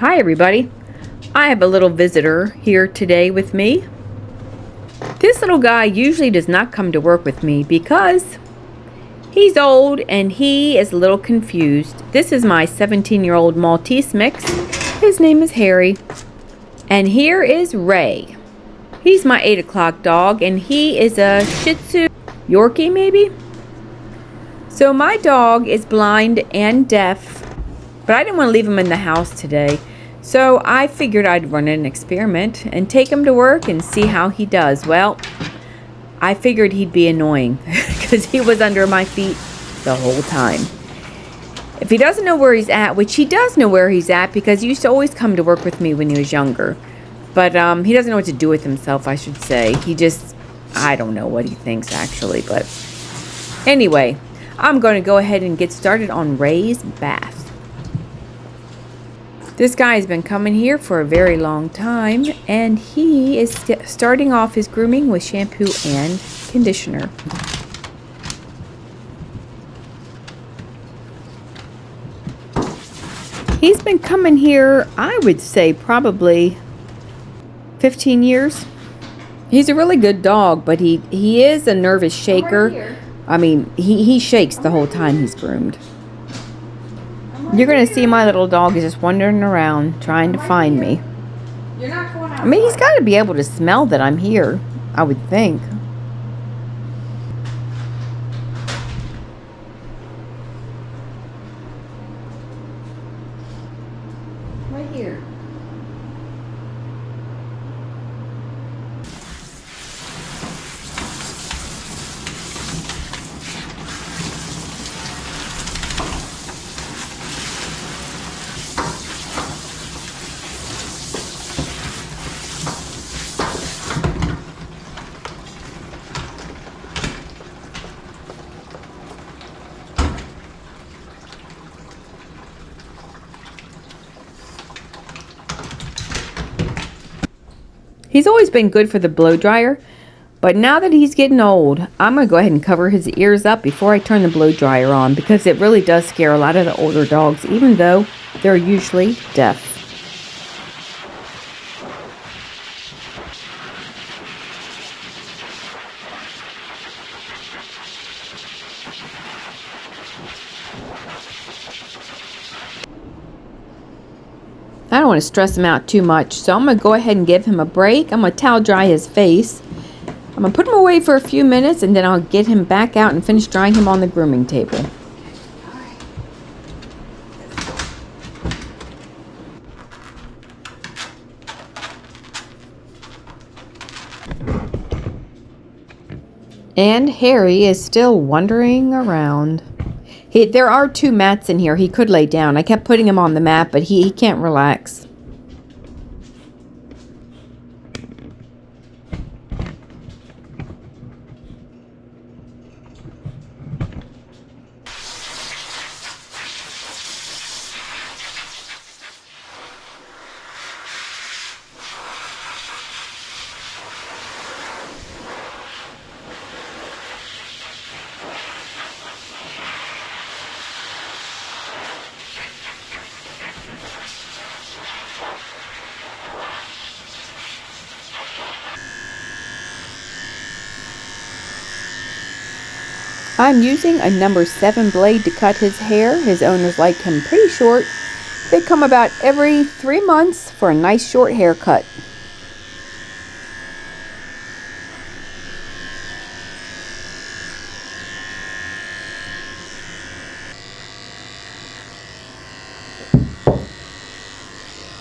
Hi everybody. I have a little visitor here today with me. This little guy usually does not come to work with me because he's old and he is a little confused. This is my 17-year-old Maltese mix. His name is Harry. And here is Ray. He's my 8 o'clock dog and he is a Shihtzu Yorkie maybe? So my dog is blind and deaf, but I didn't want to leave him in the house today. So I figured I'd run an experiment and take him to work and see how he does. Well, I figured he'd be annoying because he was under my feet the whole time. If he doesn't know where he's at, which he does know where he's at because he used to always come to work with me when he was younger. But he doesn't know what to do with himself, I should say. I don't know what he thinks actually. But anyway, I'm going to go ahead and get started on Ray's bath. This guy has been coming here for a very long time, and he is starting off his grooming with shampoo and conditioner. He's been coming here, I would say, probably 15 years. He's a really good dog, but he is a nervous shaker. I mean, he shakes the whole time he's groomed. You're going to see my little dog is just wandering around trying to find me. I mean, he's got to be able to smell that I'm here, I would think. Right here. He's always been good for the blow dryer, but now that he's getting old, I'm going to go ahead and cover his ears up before I turn the blow dryer on because it really does scare a lot of the older dogs, even though they're usually deaf. I don't want to stress him out too much, so I'm going to go ahead and give him a break. I'm going to towel dry his face. I'm going to put him away for a few minutes, and then I'll get him back out and finish drying him on the grooming table. And Harry is still wandering around. There are 2 mats in here. He could lay down. I kept putting him on the mat, but he can't relax. I'm using a number 7 blade to cut his hair. His owners like him pretty short. They come about every 3 months for a nice short haircut.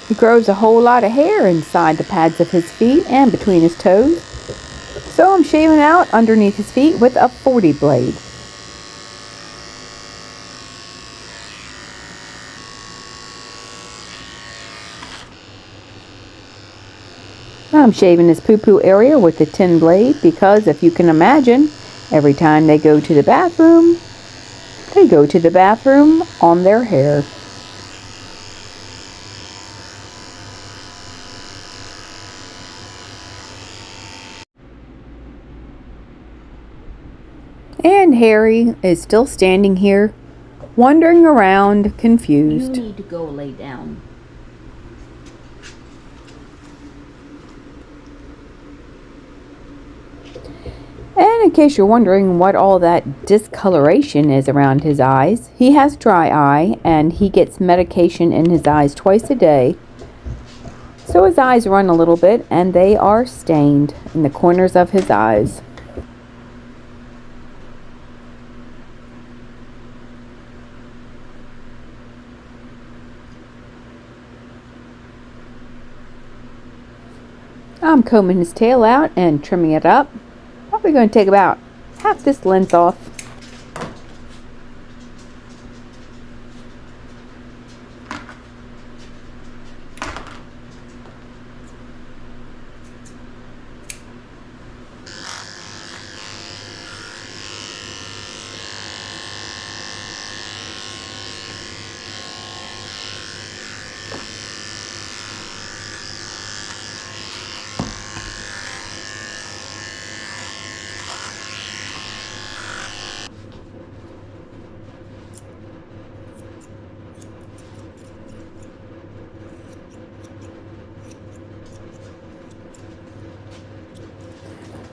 He grows a whole lot of hair inside the pads of his feet and between his toes. So I'm shaving out underneath his feet with a 40 blade. I'm shaving his poo-poo area with the 10 blade because if you can imagine, every time they go to the bathroom on their hair. And Harry is still standing here, wandering around, confused. You need to go lay down. And in case you're wondering what all that discoloration is around his eyes, he has dry eye and he gets medication in his eyes twice a day. So his eyes run a little bit and they are stained in the corners of his eyes. I'm combing his tail out and trimming it up. Probably going to take about half this length off.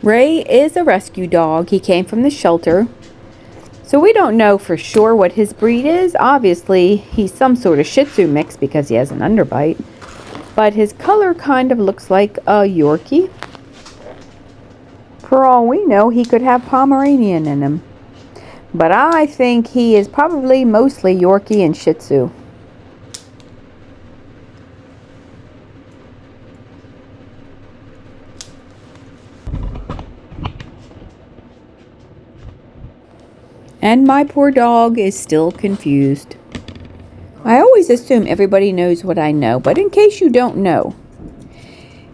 Ray is a rescue dog. He came from the shelter. So we don't know for sure what his breed is. Obviously, he's some sort of Shih Tzu mix because he has an underbite. But his color kind of looks like a Yorkie. For all we know, he could have Pomeranian in him. But I think he is probably mostly Yorkie and Shih Tzu. And my poor dog is still confused. I always assume everybody knows what I know, but in case you don't know,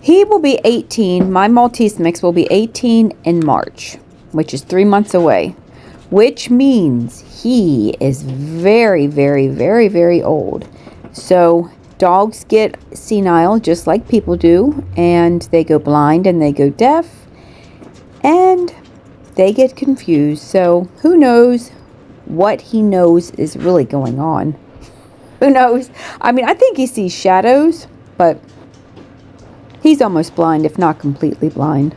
he will be 18. My Maltese mix will be 18 in March, which is 3 months away, which means he is very, very, very, very old. So dogs get senile just like people do, and they go blind and they go deaf, and they get confused. So who knows what he knows is really going on. Who knows? I mean, I think he sees shadows, but he's almost blind, if not completely blind.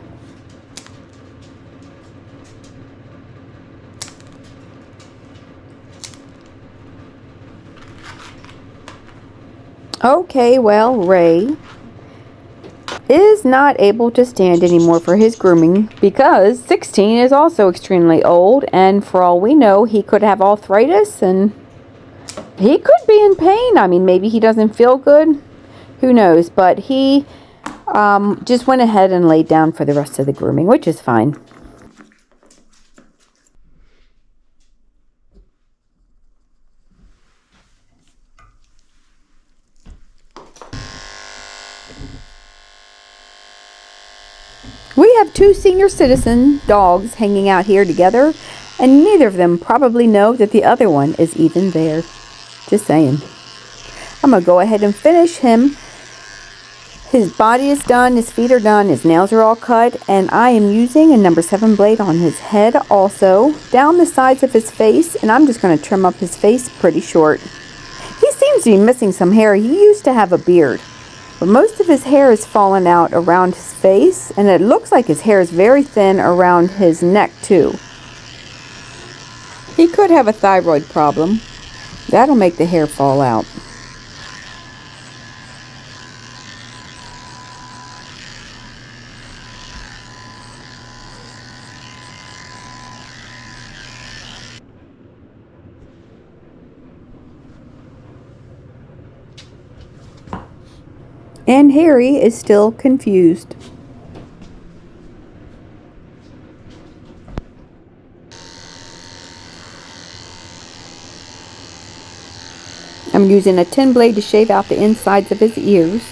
Okay, well, Ray is not able to stand anymore for his grooming because 16 is also extremely old, and for all we know, he could have arthritis and he could be in pain. I mean, maybe he doesn't feel good. Who knows? But he just went ahead and laid down for the rest of the grooming, which is fine. We have two senior citizen dogs hanging out here together, and neither of them probably know that the other one is even there. Just saying. I'm going to go ahead and finish him. His body is done, his feet are done, his nails are all cut, and I am using a number 7 blade on his head also, down the sides of his face, and I'm just going to trim up his face pretty short. He seems to be missing some hair. He used to have a beard, but most of his hair is fallen out around his face, and it looks like his hair is very thin around his neck too. He could have a thyroid problem. That'll make the hair fall out. And Harry is still confused. I'm using a 10 blade to shave out the insides of his ears.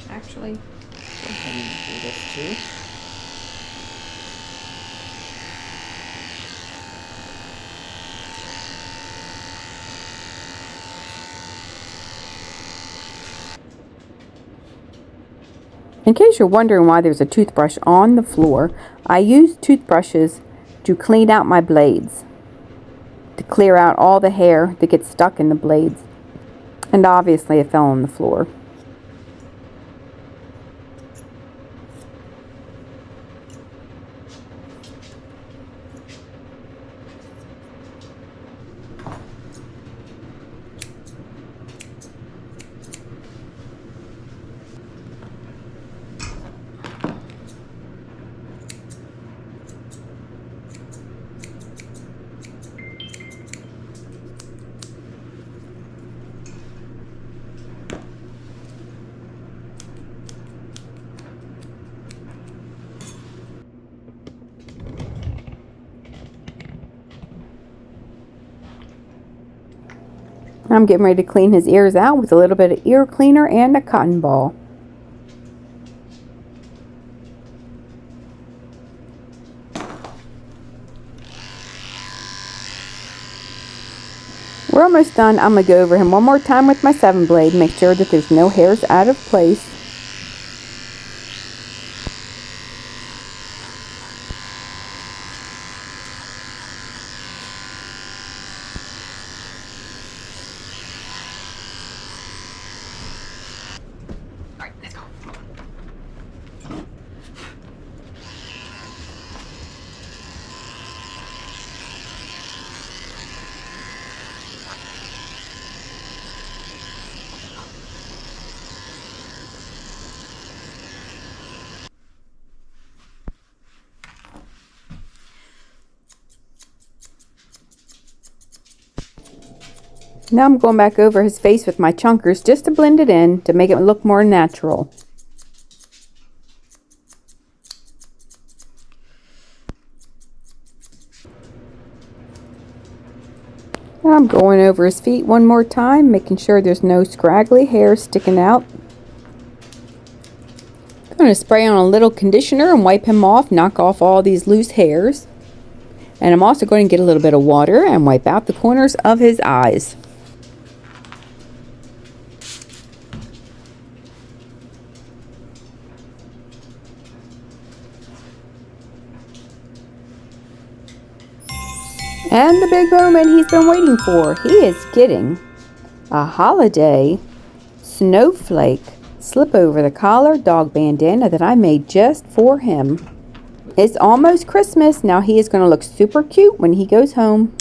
Actually, go ahead and do this too. In case you're wondering why there's a toothbrush on the floor, I use toothbrushes to clean out my blades, to clear out all the hair that gets stuck in the blades. And obviously it fell on the floor. I'm getting ready to clean his ears out with a little bit of ear cleaner and a cotton ball. We're almost done. I'm going to go over him one more time with my 7-blade. Make sure that there's no hairs out of place. Alright, let's go. Now I'm going back over his face with my chunkers just to blend it in to make it look more natural. I'm going over his feet one more time, making sure there's no scraggly hair sticking out. I'm going to spray on a little conditioner and wipe him off, knock off all these loose hairs. And I'm also going to get a little bit of water and wipe out the corners of his eyes. And the big moment he's been waiting for. He is getting a holiday snowflake slip over the collar dog bandana that I made just for him. It's almost Christmas. Now he is going to look super cute when he goes home.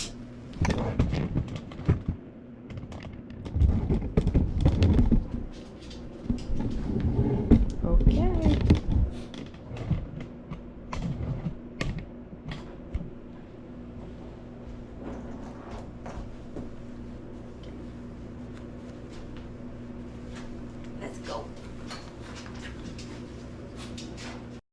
Okay. Let's go.